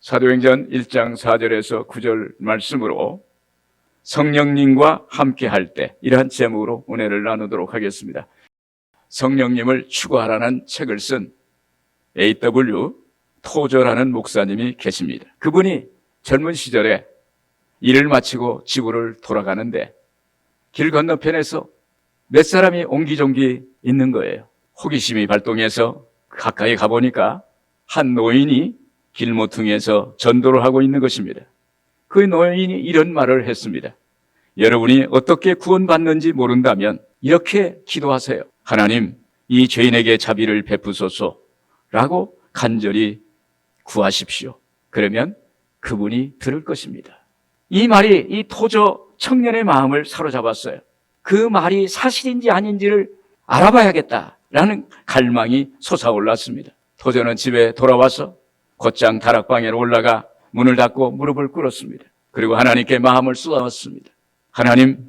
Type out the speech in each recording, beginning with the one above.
사도행전 1장 4절에서 9절 말씀으로 성령님과 함께 할 때, 이러한 제목으로 은혜를 나누도록 하겠습니다. 성령님을 추구하라는 책을 쓴 A.W. 토저라는 목사님이 계십니다. 그분이 젊은 시절에 일을 마치고 집으로 돌아가는데 길 건너편에서 몇 사람이 옹기종기 있는 거예요. 호기심이 발동해서 가까이 가보니까 한 노인이 길모퉁이에서 전도를 하고 있는 것입니다. 그 노인이 이런 말을 했습니다. 여러분이 어떻게 구원받는지 모른다면 이렇게 기도하세요. 하나님, 이 죄인에게 자비를 베푸소서 라고 간절히 구하십시오. 그러면 그분이 들을 것입니다. 이 말이 이 토저 청년의 마음을 사로잡았어요. 그 말이 사실인지 아닌지를 알아봐야겠다라는 갈망이 솟아올랐습니다. 토저는 집에 돌아와서 곧장 다락방에 올라가 문을 닫고 무릎을 꿇었습니다. 그리고 하나님께 마음을 쏟아왔습니다. 하나님,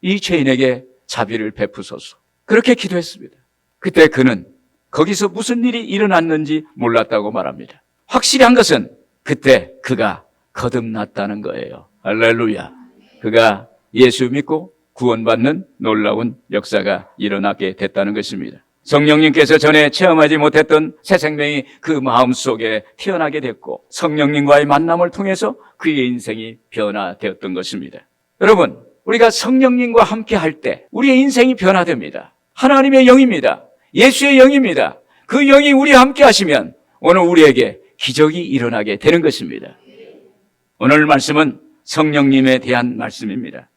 이 죄인에게 자비를 베푸소서. 그렇게 기도했습니다. 그때 그는 거기서 무슨 일이 일어났는지 몰랐다고 말합니다. 확실한 것은 그때 그가 거듭났다는 거예요. 할렐루야. 그가 예수 믿고 구원받는 놀라운 역사가 일어나게 됐다는 것입니다. 성령님께서 전에 체험하지 못했던 새 생명이 그 마음속에 태어나게 됐고 성령님과의 만남을 통해서 그의 인생이 변화되었던 것입니다. 여러분, 우리가 성령님과 함께 할 때 우리의 인생이 변화됩니다. 하나님의 영입니다. 예수의 영입니다. 그 영이 우리와 함께 하시면 오늘 우리에게 기적이 일어나게 되는 것입니다. 오늘 말씀은 성령님에 대한 말씀입니다.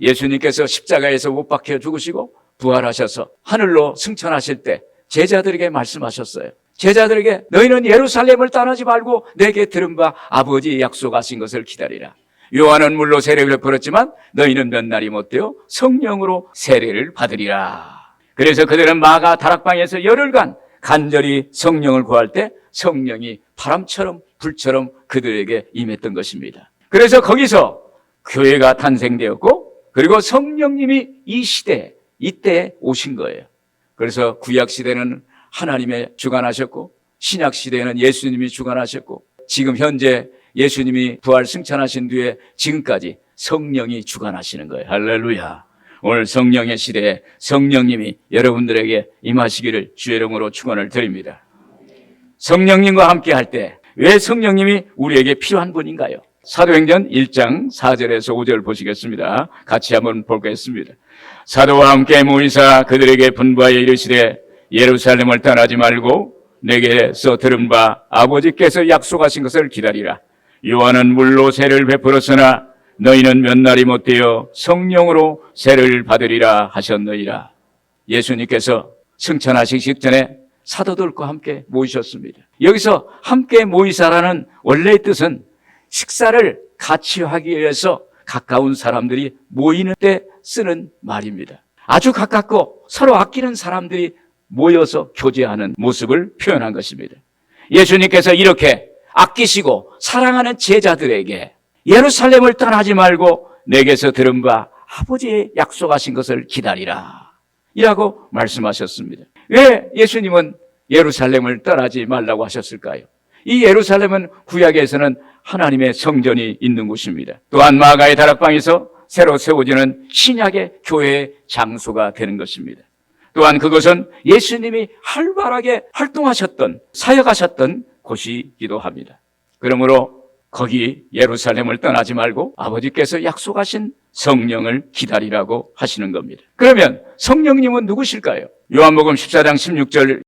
예수님께서 십자가에서 못 박혀 죽으시고 부활하셔서 하늘로 승천하실 때 제자들에게 말씀하셨어요. 제자들에게 너희는 예루살렘을 떠나지 말고 내게 들은 바 아버지의 약속하신 것을 기다리라. 요한은 물로 세례를 베풀었지만 너희는 몇 날이 못되어 성령으로 세례를 받으리라. 그래서 그들은 마가 다락방에서 열흘간 간절히 성령을 구할 때 성령이 바람처럼 불처럼 그들에게 임했던 것입니다. 그래서 거기서 교회가 탄생되었고 그리고 성령님이 이 시대 이때에 오신 거예요. 그래서 구약 시대는 하나님의 주관하셨고 신약 시대에는 예수님이 주관하셨고 지금 현재 예수님이 부활 승천하신 뒤에 지금까지 성령이 주관하시는 거예요. 할렐루야. 오늘 성령의 시대에 성령님이 여러분들에게 임하시기를 주의 이름으로 축원을 드립니다. 성령님과 함께 할 때 왜 성령님이 우리에게 필요한 분인가요? 사도행전 1장 4절에서 5절 보시겠습니다. 같이 한번 보겠습니다. 사도와 함께 모이사 그들에게 분부하여 이르시되 예루살렘을 떠나지 말고 내게서 들은 바 아버지께서 약속하신 것을 기다리라. 요한은 물로 세례를 베풀었으나 너희는 몇 날이 못되어 성령으로 세례를 받으리라 하셨느니라. 예수님께서 승천하시기 직전에 사도들과 함께 모이셨습니다. 여기서 함께 모이사라는 원래의 뜻은 식사를 같이 하기 위해서 가까운 사람들이 모이는 때 쓰는 말입니다. 아주 가깝고 서로 아끼는 사람들이 모여서 교제하는 모습을 표현한 것입니다. 예수님께서 이렇게 아끼시고 사랑하는 제자들에게 예루살렘을 떠나지 말고 내게서 들은 바 아버지의 약속하신 것을 기다리라 이라고 말씀하셨습니다. 왜 예수님은 예루살렘을 떠나지 말라고 하셨을까요? 이 예루살렘은 구약에서는 하나님의 성전이 있는 곳입니다. 또한 마가의 다락방에서 새로 세워지는 신약의 교회의 장소가 되는 것입니다. 또한 그것은 예수님이 활발하게 활동하셨던 사역하셨던 곳이기도 합니다. 그러므로 거기 예루살렘을 떠나지 말고 아버지께서 약속하신 성령을 기다리라고 하시는 겁니다. 그러면 성령님은 누구실까요? 요한복음 14장 16절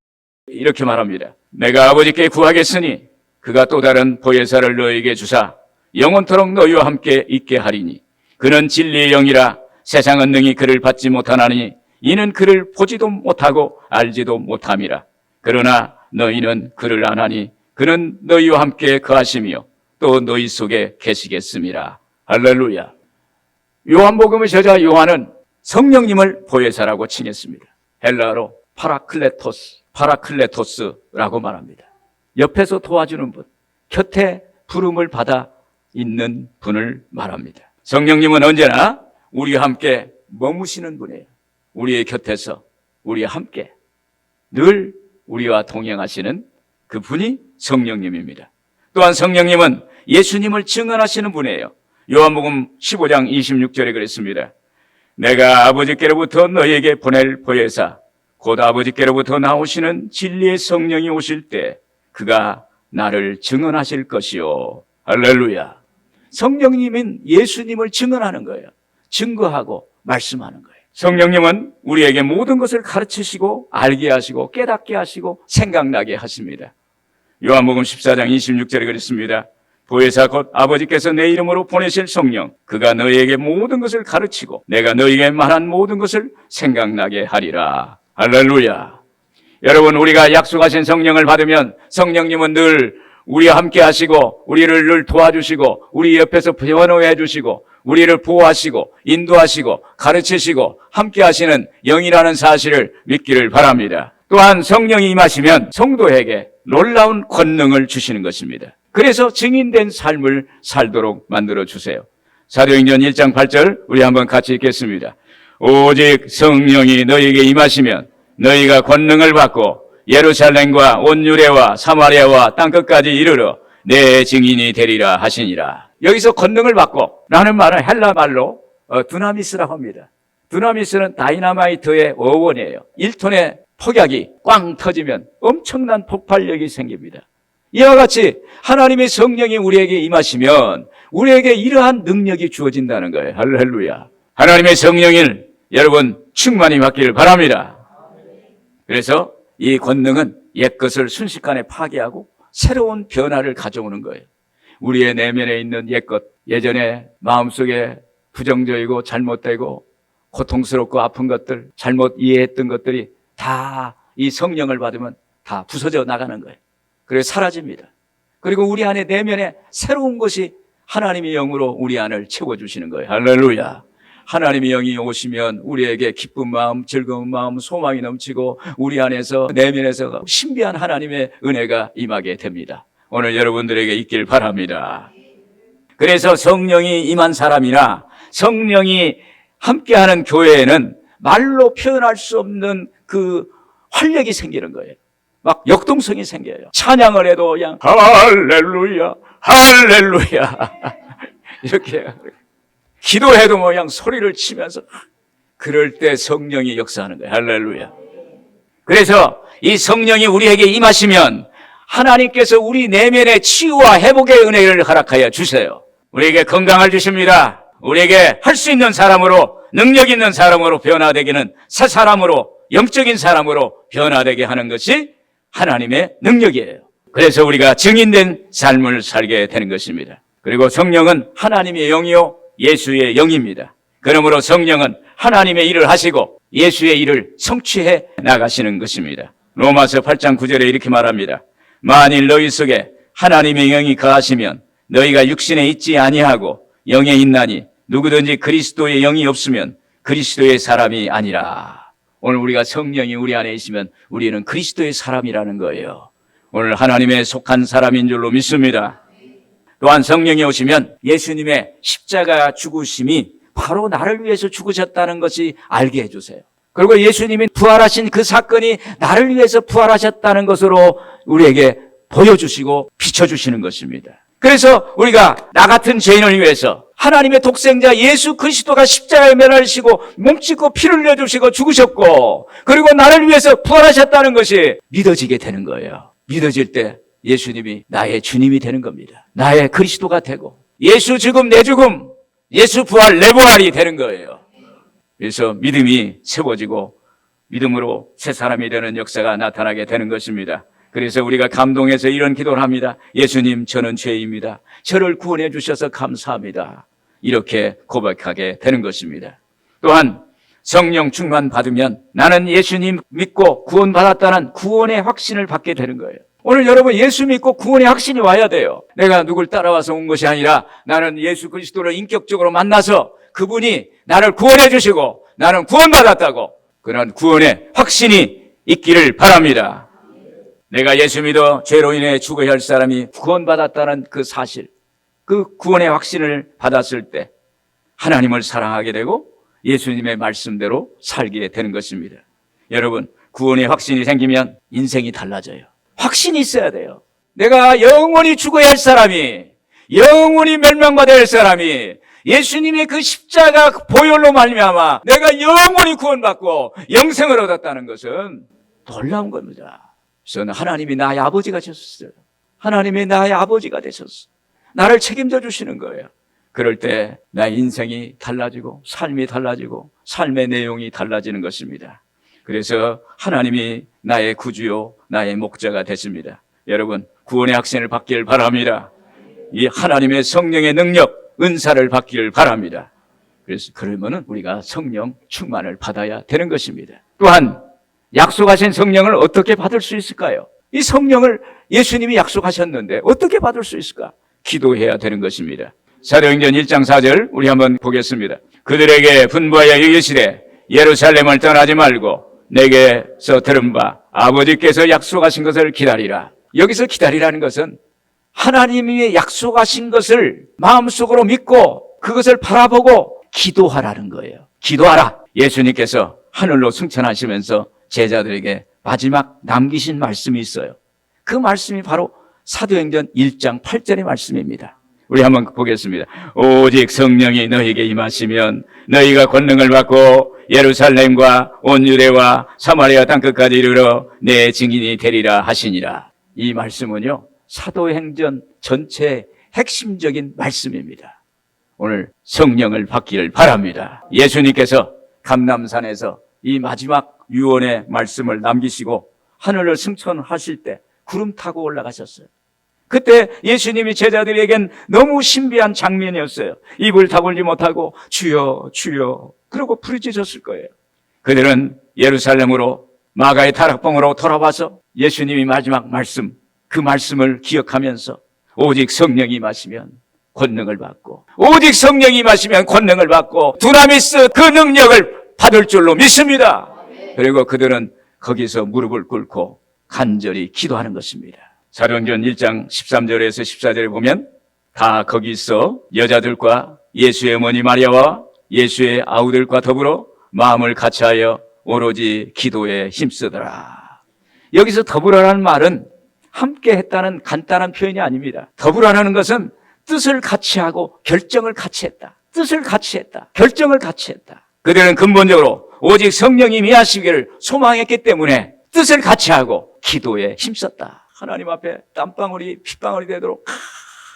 이렇게 말합니다. 내가 아버지께 구하겠으니 그가 또 다른 보혜사를 너희에게 주사 영원토록 너희와 함께 있게 하리니 그는 진리의 영이라 세상은 능히 그를 받지 못하나니 이는 그를 보지도 못하고 알지도 못함이라. 그러나 너희는 그를 아나니 그는 너희와 함께 거하시며 또 너희 속에 계시겠음이라. 할렐루야. 요한복음의 저자 요한은 성령님을 보혜사라고 칭했습니다. 헬라어로 파라클레토스라고 말합니다. 옆에서 도와주는 분, 곁에 부름을 받아 있는 분을 말합니다. 성령님은 언제나 우리와 함께 머무시는 분이에요. 우리의 곁에서 우리와 함께 늘 우리와 동행하시는 그 분이 성령님입니다. 또한 성령님은 예수님을 증언하시는 분이에요. 요한복음 15장 26절에 그랬습니다. 내가 아버지께로부터 너희에게 보낼 보혜사 곧 아버지께로부터 나오시는 진리의 성령이 오실 때 그가 나를 증언하실 것이요. 할렐루야. 성령님은 예수님을 증언하는 거예요. 증거하고 말씀하는 거예요. 성령님은 우리에게 모든 것을 가르치시고 알게 하시고 깨닫게 하시고 생각나게 하십니다. 요한복음 14장 26절에 그랬습니다. 보혜사 곧 아버지께서 내 이름으로 보내실 성령 그가 너희에게 모든 것을 가르치고 내가 너희에게 말한 모든 것을 생각나게 하리라. 할렐루야. 여러분, 우리가 약속하신 성령을 받으면 성령님은 늘 우리와 함께 하시고 우리를 늘 도와주시고 우리 옆에서 변호해 주시고 우리를 보호하시고 인도하시고 가르치시고 함께 하시는 영이라는 사실을 믿기를 바랍니다. 또한 성령이 임하시면 성도에게 놀라운 권능을 주시는 것입니다. 그래서 증인된 삶을 살도록 만들어 주세요. 사도행전 1장 8절 우리 한번 같이 읽겠습니다. 오직 성령이 너희에게 임하시면 너희가 권능을 받고 예루살렘과 온 유대와 사마리아와 땅끝까지 이르러 내 증인이 되리라 하시니라. 여기서 권능을 받고 라는 말은 헬라 말로 두나미스라고 합니다. 두나미스는 다이나마이트의 어원이에요. 1톤의 폭약이 꽝 터지면 엄청난 폭발력이 생깁니다. 이와 같이 하나님의 성령이 우리에게 임하시면 우리에게 이러한 능력이 주어진다는 거예요. 할렐루야. 하나님의 성령을 여러분 충만히 받기를 바랍니다. 그래서 이 권능은 옛것을 순식간에 파괴하고 새로운 변화를 가져오는 거예요. 우리의 내면에 있는 옛것, 예전에 마음속에 부정적이고 잘못되고 고통스럽고 아픈 것들, 잘못 이해했던 것들이 다 이 성령을 받으면 다 부서져 나가는 거예요. 그래서 사라집니다. 그리고 우리 안에 내면에 새로운 것이 하나님의 영으로 우리 안을 채워주시는 거예요. 할렐루야. 하나님의 영이 오시면 우리에게 기쁜 마음, 즐거운 마음, 소망이 넘치고 우리 안에서 내면에서 신비한 하나님의 은혜가 임하게 됩니다. 오늘 여러분들에게 있길 바랍니다. 그래서 성령이 임한 사람이나 성령이 함께하는 교회에는 말로 표현할 수 없는 그 활력이 생기는 거예요. 막 역동성이 생겨요. 찬양을 해도 그냥 할렐루야, 할렐루야 이렇게 기도해도 뭐 그냥 소리를 치면서 그럴 때 성령이 역사하는 거예요. 할렐루야. 그래서 이 성령이 우리에게 임하시면 하나님께서 우리 내면의 치유와 회복의 은혜를 허락하여 주세요. 우리에게 건강을 주십니다. 우리에게 할 수 있는 사람으로, 능력 있는 사람으로 변화되기는 새 사람으로, 영적인 사람으로 변화되게 하는 것이 하나님의 능력이에요. 그래서 우리가 증인된 삶을 살게 되는 것입니다. 그리고 성령은 하나님의 영이요 예수의 영입니다. 그러므로 성령은 하나님의 일을 하시고 예수의 일을 성취해 나가시는 것입니다. 로마서 8장 9절에 이렇게 말합니다. 만일 너희 속에 하나님의 영이 거하시면 너희가 육신에 있지 아니하고 영에 있나니 누구든지 그리스도의 영이 없으면 그리스도의 사람이 아니라. 오늘 우리가 성령이 우리 안에 있으면 우리는 그리스도의 사람이라는 거예요. 오늘 하나님의 속한 사람인 줄로 믿습니다. 또한 성령이 오시면 예수님의 십자가 죽으심이 바로 나를 위해서 죽으셨다는 것이 알게 해주세요. 그리고 예수님이 부활하신 그 사건이 나를 위해서 부활하셨다는 것으로 우리에게 보여주시고 비춰주시는 것입니다. 그래서 우리가 나 같은 죄인을 위해서 하나님의 독생자 예수 그리스도가 십자가에 매달리시고 몸짓고 피를 흘려주시고 죽으셨고 그리고 나를 위해서 부활하셨다는 것이 믿어지게 되는 거예요. 믿어질 때 예수님이 나의 주님이 되는 겁니다. 나의 그리스도가 되고 예수 죽음 내 죽음, 예수 부활 내 부활이 되는 거예요. 그래서 믿음이 세워지고 믿음으로 새 사람이 되는 역사가 나타나게 되는 것입니다. 그래서 우리가 감동해서 이런 기도를 합니다. 예수님, 저는 죄인입니다. 저를 구원해 주셔서 감사합니다. 이렇게 고백하게 되는 것입니다. 또한 성령 충만 받으면 나는 예수님 믿고 구원받았다는 구원의 확신을 받게 되는 거예요. 오늘 여러분 예수 믿고 구원의 확신이 와야 돼요. 내가 누굴 따라와서 온 것이 아니라 나는 예수 그리스도를 인격적으로 만나서 그분이 나를 구원해 주시고 나는 구원받았다고 그런 구원의 확신이 있기를 바랍니다. 내가 예수 믿어 죄로 인해 죽어야 할 사람이 구원받았다는 그 사실, 그 구원의 확신을 받았을 때 하나님을 사랑하게 되고 예수님의 말씀대로 살게 되는 것입니다. 여러분, 구원의 확신이 생기면 인생이 달라져요. 확신이 있어야 돼요. 내가 영원히 죽어야 할 사람이 영원히 멸망받을 사람이 예수님의 그 십자가 보혈로 말미암아 내가 영원히 구원받고 영생을 얻었다는 것은 놀라운 겁니다. 저는 하나님이 나의 아버지가 되셨어요. 하나님이 나의 아버지가 되셨어. 나를 책임져 주시는 거예요. 그럴 때 나의 인생이 달라지고 삶이 달라지고 삶의 내용이 달라지는 것입니다. 그래서 하나님이 나의 구주요 나의 목자가 되십니다. 여러분 구원의 확신을 받기를 바랍니다. 이 하나님의 성령의 능력 은사를 받기를 바랍니다. 그래서 그러면은 우리가 성령 충만을 받아야 되는 것입니다. 또한 약속하신 성령을 어떻게 받을 수 있을까요? 이 성령을 예수님이 약속하셨는데 어떻게 받을 수 있을까? 기도해야 되는 것입니다. 사도행전 1장 4절 우리 한번 보겠습니다. 그들에게 분부하여 이르시되 예루살렘을 떠나지 말고 내게서 들은 바 아버지께서 약속하신 것을 기다리라. 여기서 기다리라는 것은 하나님이 약속하신 것을 마음속으로 믿고 그것을 바라보고 기도하라는 거예요. 기도하라. 예수님께서 하늘로 승천하시면서 제자들에게 마지막 남기신 말씀이 있어요. 그 말씀이 바로 사도행전 1장 8절의 말씀입니다. 우리 한번 보겠습니다. 오직 성령이 너희에게 임하시면 너희가 권능을 받고 예루살렘과 온 유대와 사마리아 땅끝까지 이르러 내 증인이 되리라 하시니라. 이 말씀은요 사도행전 전체의 핵심적인 말씀입니다. 오늘 성령을 받기를 바랍니다. 예수님께서 감람산에서 이 마지막 유언의 말씀을 남기시고 하늘을 승천하실 때 구름 타고 올라가셨어요. 그때 예수님이 제자들에겐 너무 신비한 장면이었어요. 입을 다물지 못하고 주여 주여 그러고 부르짖었을 거예요. 그들은 예루살렘으로 마가의 타락봉으로 돌아와서 예수님이 마지막 말씀 그 말씀을 기억하면서 오직 성령이 임하시면 권능을 받고 오직 성령이 임하시면 권능을 받고 두나미스 그 능력을 받을 줄로 믿습니다. 그리고 그들은 거기서 무릎을 꿇고 간절히 기도하는 것입니다. 사도행전 1장 13절에서 14절에 보면 다 거기서 여자들과 예수의 어머니 마리아와 예수의 아우들과 더불어 마음을 같이하여 오로지 기도에 힘쓰더라. 여기서 더불어라는 말은 함께 했다는 간단한 표현이 아닙니다. 더불어라는 것은 뜻을 같이 하고 결정을 같이 했다. 뜻을 같이 했다. 결정을 같이 했다. 그들은 근본적으로 오직 성령이 임하시기를 소망했기 때문에 뜻을 같이 하고 기도에 힘썼다. 하나님 앞에 땀방울이 핏방울이 되도록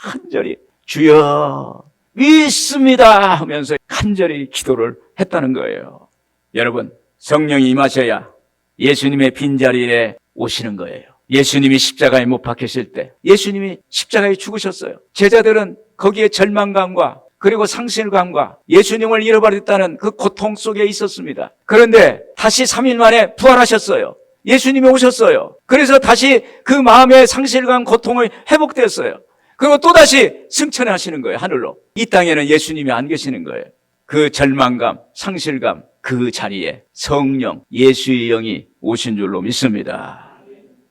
간절히 주여 믿습니다 하면서 간절히 기도를 했다는 거예요. 여러분 성령이 임하셔야 예수님의 빈자리에 오시는 거예요. 예수님이 십자가에 못 박히실 때 예수님이 십자가에 죽으셨어요. 제자들은 거기에 절망감과 그리고 상실감과 예수님을 잃어버렸다는 그 고통 속에 있었습니다. 그런데 다시 3일 만에 부활하셨어요. 예수님이 오셨어요. 그래서 다시 그 마음의 상실감, 고통을 회복됐어요. 그리고 또다시 승천하시는 거예요, 하늘로. 이 땅에는 예수님이 안 계시는 거예요. 그 절망감, 상실감, 그 자리에 성령, 예수의 영이 오신 줄로 믿습니다.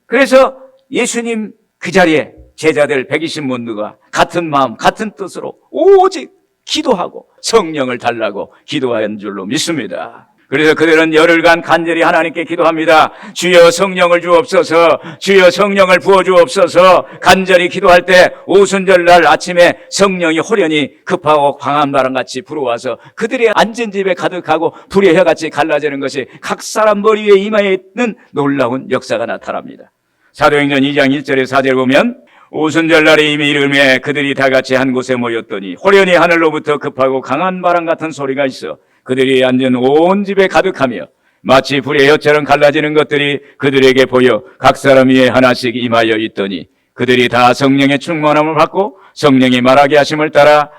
그래서 예수님 그 자리에 제자들 120문도가 같은 마음, 같은 뜻으로 오직 기도하고 성령을 달라고 기도한 줄로 믿습니다. 그래서 그들은 열흘간 간절히 하나님께 기도합니다. 주여 성령을 주옵소서, 주여 성령을 부어주옵소서. 간절히 기도할 때 오순절날 아침에 성령이 호련히 급하고 강한 바람같이 불어와서 그들의 앉은 집에 가득하고 불의 혀같이 갈라지는 것이 각 사람 머리 위에 임하에 있는 놀라운 역사가 나타납니다. 사도행전 2장 1절에 4절 보면 오순절날에 이미 이름에 그들이 다 같이 한 곳에 모였더니 호련히 하늘로부터 급하고 강한 바람 같은 소리가 있어 그들이 앉은 온 집에 가득하며 마치 불의 혀처럼 갈라지는 것들이 그들에게 보여 각 사람 위에 하나씩 임하여 있더니 그들이 다 성령의 충만함을 받고 성령이 말하게 하심을 따라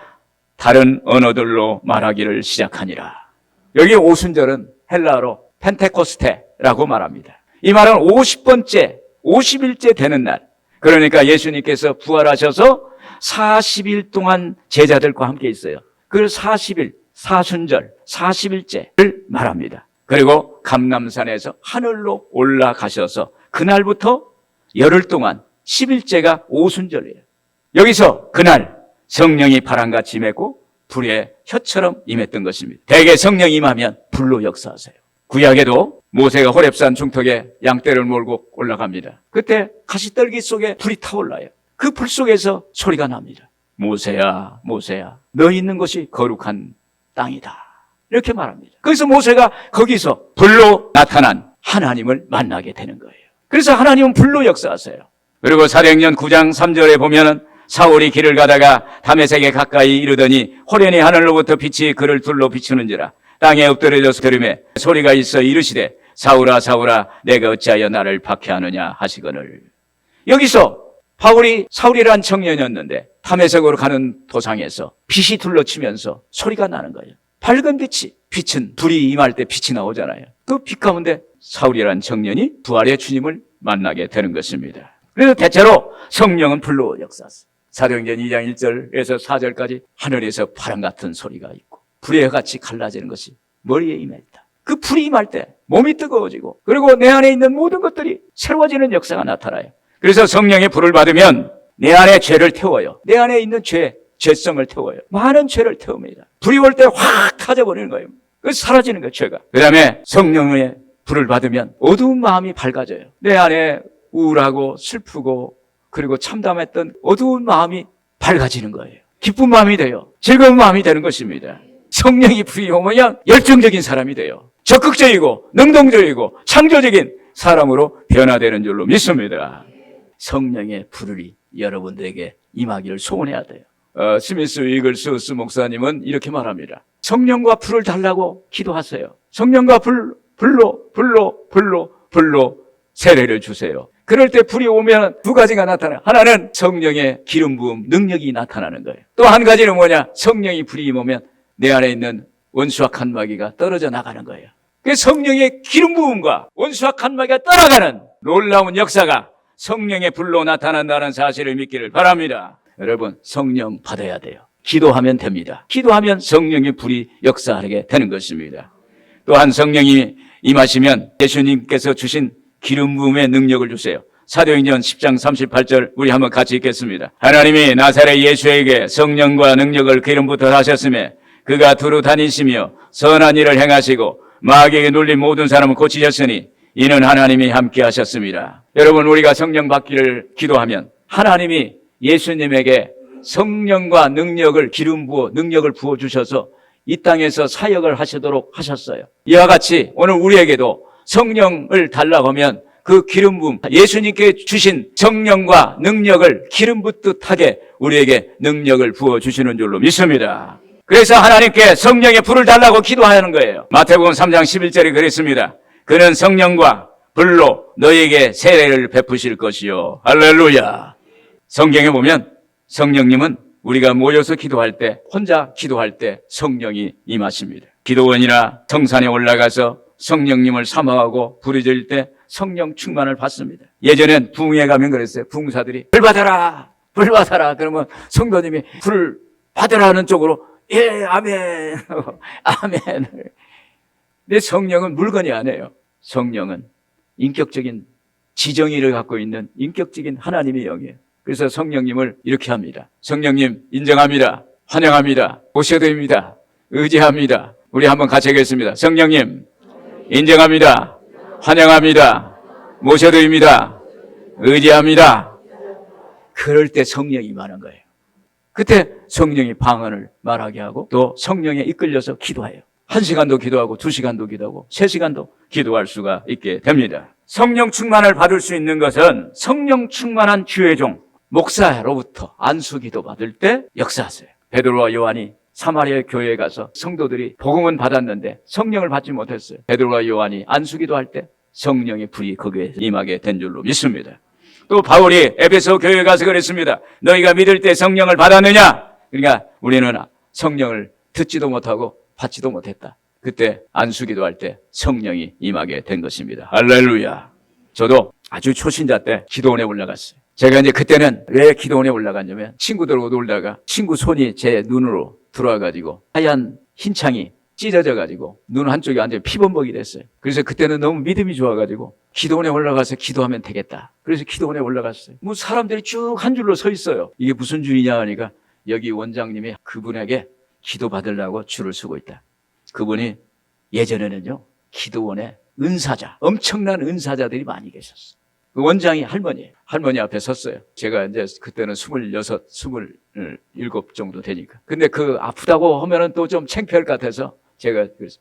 다른 언어들로 말하기를 시작하니라. 여기 오순절은 헬라어로 펜테코스테라고 말합니다. 이 말은 50번째, 50일째 되는 날. 그러니까 예수님께서 부활하셔서 40일 동안 제자들과 함께 있어요. 그 40일, 사순절, 40일째를 말합니다. 그리고 감람산에서 하늘로 올라가셔서 그날부터 열흘 동안 10일째가 오순절이에요. 여기서 그날 성령이 바람같이 임했고 불의 혀처럼 임했던 것입니다. 대개 성령이 임하면 불로 역사하세요. 구약에도 모세가 호렙산 중턱에 양떼를 몰고 올라갑니다. 그때 가시떨기 속에 불이 타올라요. 그 불 속에서 소리가 납니다. 모세야, 모세야, 너 있는 곳이 거룩한 땅이다. 이렇게 말합니다. 그래서 모세가 거기서 불로 나타난 하나님을 만나게 되는 거예요. 그래서 하나님은 불로 역사하세요. 그리고 사도행전 9장 3절에 보면은 사울이 길을 가다가 다메섹에 가까이 이르더니 호련히 하늘로부터 빛이 그를 둘러 비추는지라 땅에 엎드려져서 들음에 소리가 있어 이르시되 사울아 사울아 내가 어찌하여 나를 박해하느냐 하시거늘. 여기서 사울이란 청년이었는데 다메섹으로 가는 도상에서 빛이 둘러치면서 소리가 나는 거예요. 밝은 빛은 불이 임할 때 빛이 나오잖아요. 그 빛 가운데 사울이란 청년이 부활의 주님을 만나게 되는 것입니다. 그래서 대체로 성령은 불로 역사하세요. 사도행전 2장 1절에서 4절까지 하늘에서 바람 같은 소리가 있고 불의 같이 갈라지는 것이 머리에 임했다. 그 불이 임할 때 몸이 뜨거워지고 그리고 내 안에 있는 모든 것들이 새로워지는 역사가 나타나요. 그래서 성령의 불을 받으면 내 안에 죄를 태워요. 내 안에 있는 죄성을 태워요. 많은 죄를 태웁니다. 불이 올 때 확 타져버리는 거예요. 그래서 사라지는 거예요, 죄가. 그 다음에 성령의 불을 받으면 어두운 마음이 밝아져요. 내 안에 우울하고 슬프고 그리고 참담했던 어두운 마음이 밝아지는 거예요. 기쁜 마음이 돼요. 즐거운 마음이 되는 것입니다. 성령이 불이 오면 열정적인 사람이 돼요. 적극적이고 능동적이고 창조적인 사람으로 변화되는 줄로 믿습니다. 성령의 불이 여러분들에게 임하기를 소원해야 돼요. 스미스 이글스 목사님은 이렇게 말합니다. 성령과 불을 달라고 기도하세요. 성령과 불로 세례를 주세요. 그럴 때 불이 오면 두 가지가 나타나요. 하나는 성령의 기름 부음, 능력이 나타나는 거예요. 또 한 가지는 뭐냐? 성령이 불이 임하면 내 안에 있는 원수와 칸마귀가 떨어져 나가는 거예요. 그 성령의 기름 부음과 원수와 칸마귀가 떠나가는 놀라운 역사가 성령의 불로 나타난다는 사실을 믿기를 바랍니다. 여러분, 성령 받아야 돼요. 기도하면 됩니다. 기도하면 성령의 불이 역사하게 되는 것입니다. 또한 성령이 임하시면 예수님께서 주신 기름 부음의 능력을 주세요. 사도행전 10장 38절 우리 한번 같이 읽겠습니다. 하나님이 나사렛 예수에게 성령과 능력을 기름부터 하셨으며 그가 두루 다니시며 선한 일을 행하시고 마귀에게 눌린 모든 사람을 고치셨으니 이는 하나님이 함께 하셨습니다. 여러분, 우리가 성령 받기를 기도하면 하나님이 예수님에게 성령과 능력을 능력을 부어주셔서 이 땅에서 사역을 하시도록 하셨어요. 이와 같이 오늘 우리에게도 성령을 달라고 하면 그 기름 부음, 예수님께 주신 성령과 능력을 기름 붓듯 하게 우리에게 능력을 부어주시는 줄로 믿습니다. 그래서 하나님께 성령의 불을 달라고 기도하는 거예요. 마태복음 3장 11절에 그랬습니다. 그는 성령과 불로 너에게 세례를 베푸실 것이요. 할렐루야. 성경에 보면 성령님은 우리가 모여서 기도할 때, 혼자 기도할 때 성령이 임하십니다. 기도원이나 성산에 올라가서 성령님을 사모하고 부르짖을 때 성령 충만을 받습니다. 예전엔 부흥회 가면 그랬어요. 부흥사들이 불 받아라, 불 받아라. 그러면 성도님이 불 받으라는 쪽으로 예, 아멘, 아멘. 근데 성령은 물건이 아니에요. 성령은 인격적인 지정의를 갖고 있는 인격적인 하나님의 영이에요. 그래서 성령님을 이렇게 합니다. 성령님 인정합니다. 환영합니다. 모셔드립니다. 의지합니다. 우리 한번 같이 하겠습니다. 성령님 인정합니다. 환영합니다. 모셔드립니다. 의지합니다. 그럴 때 성령이 임하는 거예요. 그때 성령이 방언을 말하게 하고 또 성령에 이끌려서 기도해요. 1시간도 기도하고 2시간도 기도하고 3시간도 기도할 수가 있게 됩니다. 성령 충만을 받을 수 있는 것은 성령 충만한 주의 종 목사로부터 안수기도 받을 때 역사하세요. 베드로와 요한이 사마리아 교회에 가서 성도들이 복음은 받았는데 성령을 받지 못했어요. 베드로와 요한이 안수기도 할 때 성령의 불이 거기에 임하게 된 줄로 믿습니다. 또 바울이 에베소 교회에 가서 그랬습니다. 너희가 믿을 때 성령을 받았느냐? 그러니까 우리는 성령을 듣지도 못하고 받지도 못했다. 그때 안수기도 할 때 성령이 임하게 된 것입니다. 할렐루야. 저도 아주 초신자 때 기도원에 올라갔어요. 제가 이제 그때는 왜 기도원에 올라갔냐면 친구들하고 놀다가 친구 손이 제 눈으로 들어와가지고 하얀 흰 창이 찢어져가지고 눈 한쪽이 완전히 피범벅이 됐어요. 그래서 그때는 너무 믿음이 좋아가지고 기도원에 올라가서 기도하면 되겠다. 그래서 기도원에 올라갔어요. 뭐 사람들이 쭉 한 줄로 서 있어요. 이게 무슨 줄이냐 하니까 여기 원장님이 그분에게 기도 받으려고 줄을 서고 있다. 그분이 예전에는요 기도원에 은사자, 엄청난 은사자들이 많이 계셨어요. 그 원장이 할머니 앞에 섰어요. 제가 이제 그때는 26, 27 정도 되니까. 근데 그 아프다고 하면은 또 좀 창피할 것 같아서 제가 그래서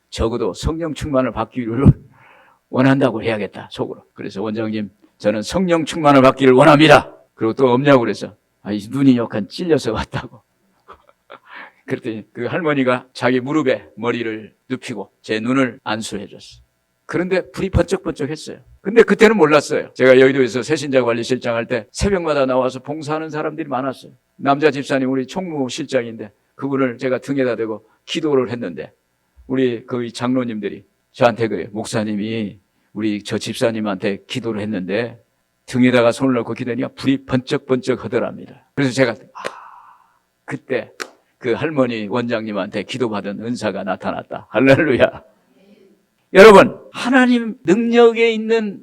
적어도 성령 충만을 받기를 원한다고 해야겠다, 속으로. 그래서 원장님, 저는 성령 충만을 받기를 원합니다. 그리고 또 없냐고 그래서, 이 눈이 약간 찔려서 왔다고. 그랬더니 그 할머니가 자기 무릎에 머리를 눕히고 제 눈을 안수해 줬어요. 그런데 불이 번쩍번쩍 했어요. 근데 그때는 몰랐어요. 제가 여의도에서 새신자관리실장 할 때 새벽마다 나와서 봉사하는 사람들이 많았어요. 남자 집사님, 우리 총무실장인데 그분을 제가 등에다 대고 기도를 했는데 우리 그 장로님들이 저한테 그래요. 목사님이 우리 저 집사님한테 기도를 했는데 등에다가 손을 넣고 기도하니까 불이 번쩍번쩍 하더랍니다. 그래서 제가 그때 그 할머니 원장님한테 기도받은 은사가 나타났다. 할렐루야. 여러분, 하나님 능력에 있는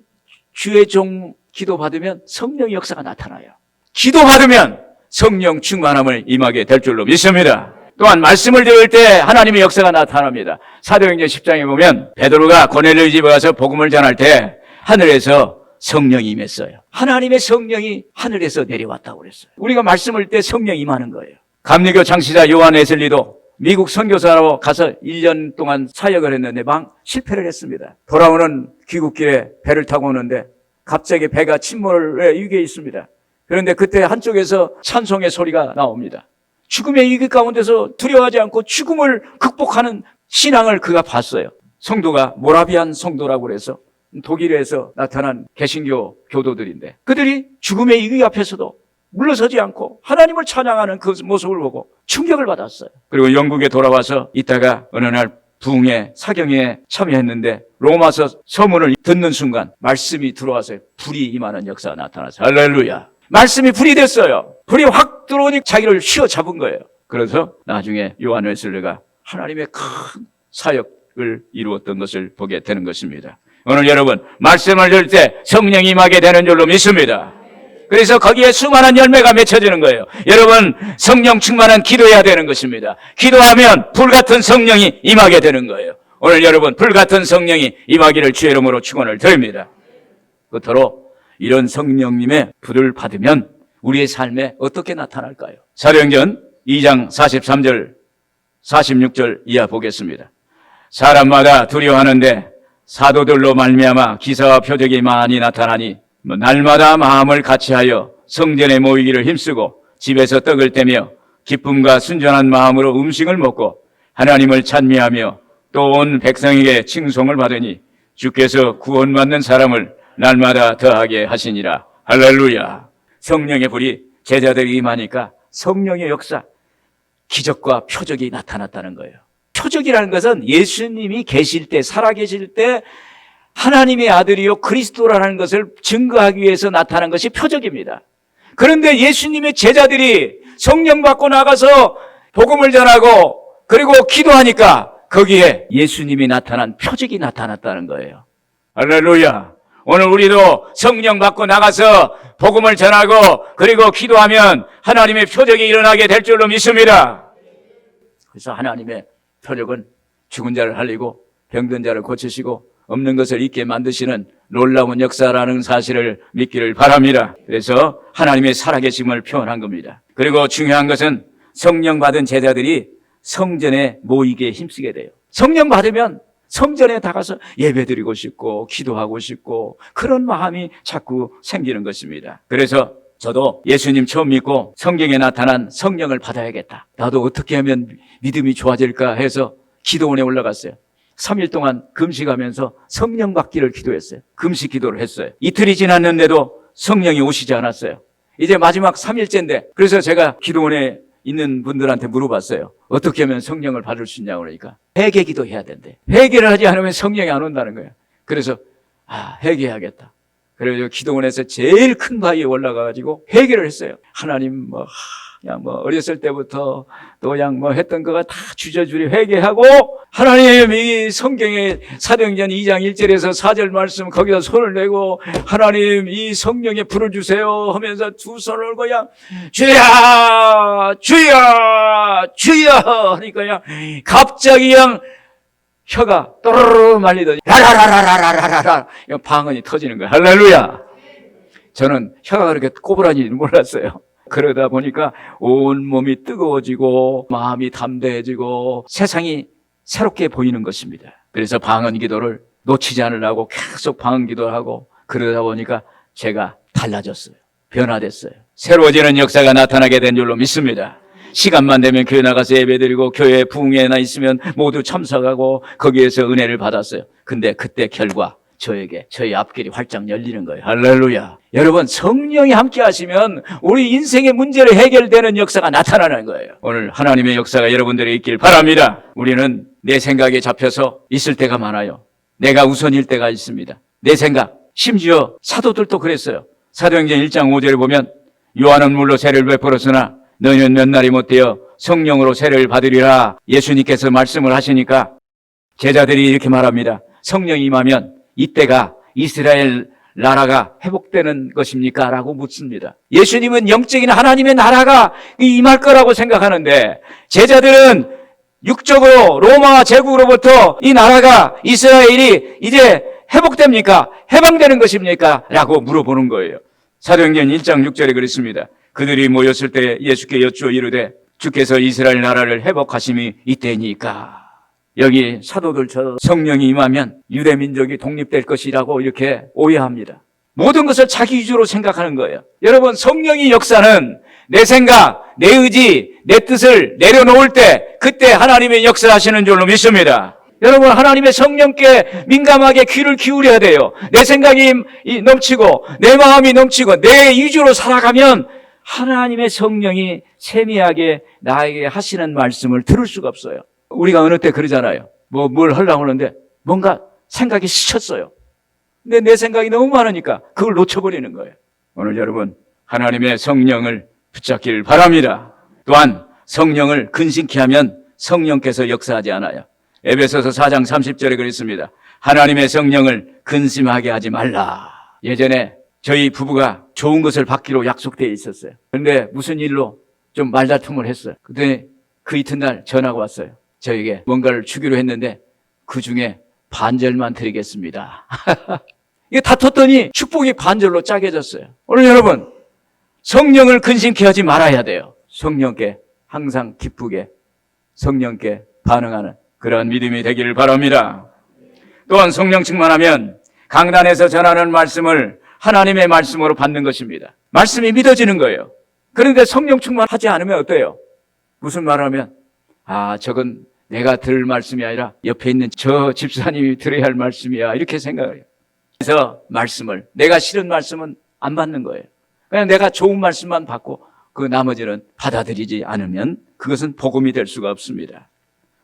주의 종 기도받으면 성령의 역사가 나타나요. 기도받으면 성령 충만함을 임하게 될 줄로 믿습니다. 또한 말씀을 들을 때 하나님의 역사가 나타납니다. 사도행전 10장에 보면 베드로가 고넬료 집에 가서 복음을 전할 때 하늘에서 성령이 임했어요. 하나님의 성령이 하늘에서 내려왔다고 그랬어요. 우리가 말씀을 때 성령이 임하는 거예요. 감리교 창시자 요한 웨슬리도 미국 선교사로 가서 1년 동안 사역을 했는데 실패를 했습니다. 돌아오는 귀국길에 배를 타고 오는데 갑자기 배가 침몰의 위기에 있습니다. 그런데 그때 한쪽에서 찬송의 소리가 나옵니다. 죽음의 위기 가운데서 두려워하지 않고 죽음을 극복하는 신앙을 그가 봤어요. 성도가 모라비안 성도라고 그래서 독일에서 나타난 개신교 교도들인데 그들이 죽음의 위기 앞에서도 물러서지 않고 하나님을 찬양하는 그 모습을 보고 충격을 받았어요. 그리고 영국에 돌아와서 있다가 어느 날 부흥회 사경회에 참여했는데 로마서 서문을 듣는 순간 말씀이 들어와서 불이 임하는 역사가 나타났어요. 할렐루야. 말씀이 불이 됐어요. 불이 확 들어오니 자기를 휘어잡은 거예요. 그래서 나중에 요한 웨슬리가 하나님의 큰 사역을 이루었던 것을 보게 되는 것입니다. 오늘 여러분, 말씀을 들을 때 성령이 임하게 되는 줄로 믿습니다. 그래서 거기에 수많은 열매가 맺혀지는 거예요. 여러분, 성령 충만한 기도해야 되는 것입니다. 기도하면 불같은 성령이 임하게 되는 거예요. 오늘 여러분, 불같은 성령이 임하기를 주의 이름으로 축원을 드립니다. 끝으로 이런 성령님의 불을 받으면 우리의 삶에 어떻게 나타날까요? 사도행전 2장 43절 46절 이하 보겠습니다. 사람마다 두려워하는데 사도들로 말미암아 기사와 표적이 많이 나타나니 날마다 마음을 같이하여 성전에 모이기를 힘쓰고 집에서 떡을 떼며 기쁨과 순전한 마음으로 음식을 먹고 하나님을 찬미하며 또 온 백성에게 칭송을 받으니 주께서 구원받는 사람을 날마다 더하게 하시니라. 할렐루야. 성령의 불이 제자들이 임하니까 성령의 역사, 기적과 표적이 나타났다는 거예요. 표적이라는 것은 예수님이 계실 때, 살아계실 때 하나님의 아들이요 그리스도라는 것을 증거하기 위해서 나타난 것이 표적입니다. 그런데 예수님의 제자들이 성령 받고 나가서 복음을 전하고 그리고 기도하니까 거기에 예수님이 나타난 표적이 나타났다는 거예요. 할렐루야. 오늘 우리도 성령 받고 나가서 복음을 전하고 그리고 기도하면 하나님의 표적이 일어나게 될 줄로 믿습니다. 그래서 하나님의 표적은 죽은 자를 살리고 병든 자를 고치시고 없는 것을 있게 만드시는 놀라운 역사라는 사실을 믿기를 바랍니다. 그래서 하나님의 살아계심을 표현한 겁니다. 그리고 중요한 것은 성령 받은 제자들이 성전에 모이게 힘쓰게 돼요. 성령 받으면 성전에 나가서 예배드리고 싶고 기도하고 싶고 그런 마음이 자꾸 생기는 것입니다. 그래서 저도 예수님 처음 믿고 성경에 나타난 성령을 받아야겠다. 나도 어떻게 하면 믿음이 좋아질까 해서 기도원에 올라갔어요. 3일 동안 금식하면서 성령 받기를 기도했어요. 금식 기도를 했어요. 이틀이 지났는데도 성령이 오시지 않았어요. 이제 마지막 3일째인데 그래서 제가 기도원에 있는 분들한테 물어봤어요. 어떻게 하면 성령을 받을 수 있냐고 그러니까 회개 기도해야 된대. 회개를 하지 않으면 성령이 안 온다는 거예요. 그래서 회개해야겠다. 그래서 기도원에서 제일 큰 바위에 올라가가지고 회개를 했어요. 하나님 그냥 어렸을 때부터 또 그냥 했던 거가 다 주저주리 회개하고 하나님 이 성경의 사도행전 2장 1절에서 4절 말씀 거기다 손을 내고 하나님 이 성령에 불을 주세요 하면서 두 손을 그냥 주야 주야 주야 하니까 그냥 갑자기 그냥 혀가 또르르 말리더니 라라라라라라라라 방언이 터지는 거야. 할렐루야. 저는 혀가 그렇게 꼬부라지는 줄 몰랐어요. 그러다 보니까 온몸이 뜨거워지고 마음이 담대해지고 세상이 새롭게 보이는 것입니다. 그래서 방언 기도를 놓치지 않으려고 계속 방언 기도를 하고 그러다 보니까 제가 달라졌어요. 변화됐어요. 새로워지는 역사가 나타나게 된 줄로 믿습니다. 시간만 되면 교회 나가서 예배드리고 교회 부흥회나 있으면 모두 참석하고 거기에서 은혜를 받았어요. 근데 그때 결과 저에게 저희 앞길이 활짝 열리는 거예요. 할렐루야. 여러분, 성령이 함께 하시면 우리 인생의 문제를 해결되는 역사가 나타나는 거예요. 오늘 하나님의 역사가 여러분들에게 있길 바랍니다. 우리는 내 생각에 잡혀서 있을 때가 많아요. 내가 우선일 때가 있습니다. 내 생각, 심지어 사도들도 그랬어요. 사도행전 1장 5절에 보면 요한은 물로 세례를 베풀었으나 너희는 몇 날이 못되어 성령으로 세례를 받으리라 예수님께서 말씀을 하시니까 제자들이 이렇게 말합니다. 성령이 임하면 이때가 이스라엘 나라가 회복되는 것입니까? 라고 묻습니다. 예수님은 영적인 하나님의 나라가 임할 거라고 생각하는데 제자들은 육적으로 로마 제국으로부터 이 나라가 이스라엘이 이제 회복됩니까? 해방되는 것입니까? 라고 물어보는 거예요. 사도행전 1장 6절에 그랬습니다. 그들이 모였을 때 예수께 여쭈어 이르되 주께서 이스라엘 나라를 회복하심이 이때니까. 여기 사도들처럼 성령이 임하면 유대 민족이 독립될 것이라고 이렇게 오해합니다. 모든 것을 자기 위주로 생각하는 거예요. 여러분, 성령의 역사는 내 생각, 내 의지, 내 뜻을 내려놓을 때 그때 하나님의 역사하시는 줄로 믿습니다. 여러분, 하나님의 성령께 민감하게 귀를 기울여야 돼요. 내 생각이 넘치고 내 마음이 넘치고 내 위주로 살아가면 하나님의 성령이 세미하게 나에게 하시는 말씀을 들을 수가 없어요. 우리가 어느 때 그러잖아요. 뭘 하려고 하는데 뭔가 생각이 스쳤어요. 근데 내 생각이 너무 많으니까 그걸 놓쳐버리는 거예요. 오늘 여러분, 하나님의 성령을 붙잡기를 바랍니다. 또한 성령을 근심케 하면 성령께서 역사하지 않아요. 에베소서 4장 30절에 그랬습니다. 하나님의 성령을 근심하게 하지 말라. 예전에 저희 부부가 좋은 것을 받기로 약속되어 있었어요. 그런데 무슨 일로 좀 말다툼을 했어요. 그때 그 이튿날 전화가 왔어요. 저에게 뭔가를 주기로 했는데 그 중에 반절만 드리겠습니다. 이게 다퉜더니 축복이 반절로 짜게졌어요. 오늘 여러분, 성령을 근심케 하지 말아야 돼요. 성령께 항상 기쁘게 성령께 반응하는 그런 믿음이 되기를 바랍니다. 또한 성령 충만하면 강단에서 전하는 말씀을 하나님의 말씀으로 받는 것입니다. 말씀이 믿어지는 거예요. 그런데 성령 충만하지 않으면 어때요? 무슨 말을 하면 저건 내가 들을 말씀이 아니라 옆에 있는 저 집사님이 들어야 할 말씀이야 이렇게 생각해요. 그래서 말씀을 내가 싫은 말씀은 안 받는 거예요. 그냥 내가 좋은 말씀만 받고 그 나머지는 받아들이지 않으면 그것은 복음이 될 수가 없습니다.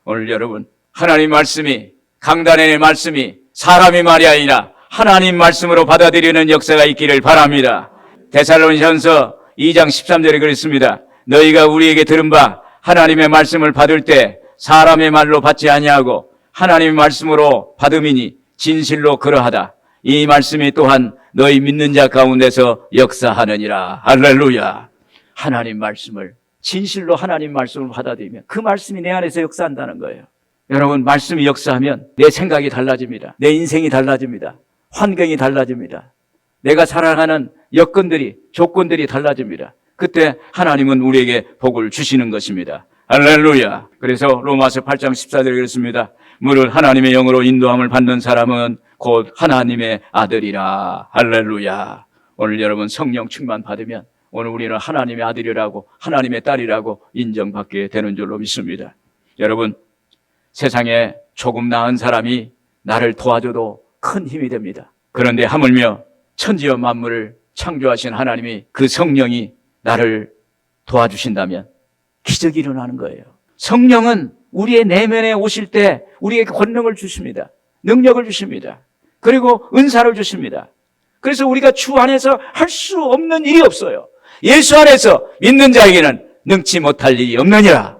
오늘 여러분, 하나님 말씀이 강단의 말씀이 사람의 말이 아니라 하나님 말씀으로 받아들이는 역사가 있기를 바랍니다. 데살로니가전서 2장 13절에 그랬습니다. 너희가 우리에게 들은 바 하나님의 말씀을 받을 때 사람의 말로 받지 아니하고 하나님의 말씀으로 받음이니 진실로 그러하다. 이 말씀이 또한 너희 믿는 자 가운데서 역사하느니라. 할렐루야. 하나님 말씀을 진실로 하나님 말씀을 받아들이면 그 말씀이 내 안에서 역사한다는 거예요. 여러분, 말씀이 역사하면 내 생각이 달라집니다. 내 인생이 달라집니다. 환경이 달라집니다. 내가 살아가는 여건들이, 조건들이 달라집니다. 그때 하나님은 우리에게 복을 주시는 것입니다. 할렐루야. 그래서 로마서 8장 14절에 그랬습니다. 무릇 하나님의 영으로 인도함을 받는 사람은 곧 하나님의 아들이라. 할렐루야. 오늘 여러분 성령 충만 받으면 오늘 우리는 하나님의 아들이라고 하나님의 딸이라고 인정받게 되는 줄로 믿습니다. 여러분, 세상에 조금 나은 사람이 나를 도와줘도 큰 힘이 됩니다. 그런데 하물며 천지와 만물을 창조하신 하나님이 그 성령이 나를 도와주신다면 기적이 일어나는 거예요. 성령은 우리의 내면에 오실 때 우리에게 권능을 주십니다. 능력을 주십니다. 그리고 은사를 주십니다. 그래서 우리가 주 안에서 할 수 없는 일이 없어요. 예수 안에서 믿는 자에게는 능치 못할 일이 없느니라.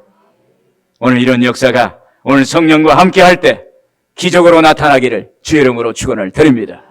오늘 이런 역사가 오늘 성령과 함께 할 때 기적으로 나타나기를 주의 이름으로 축원을 드립니다.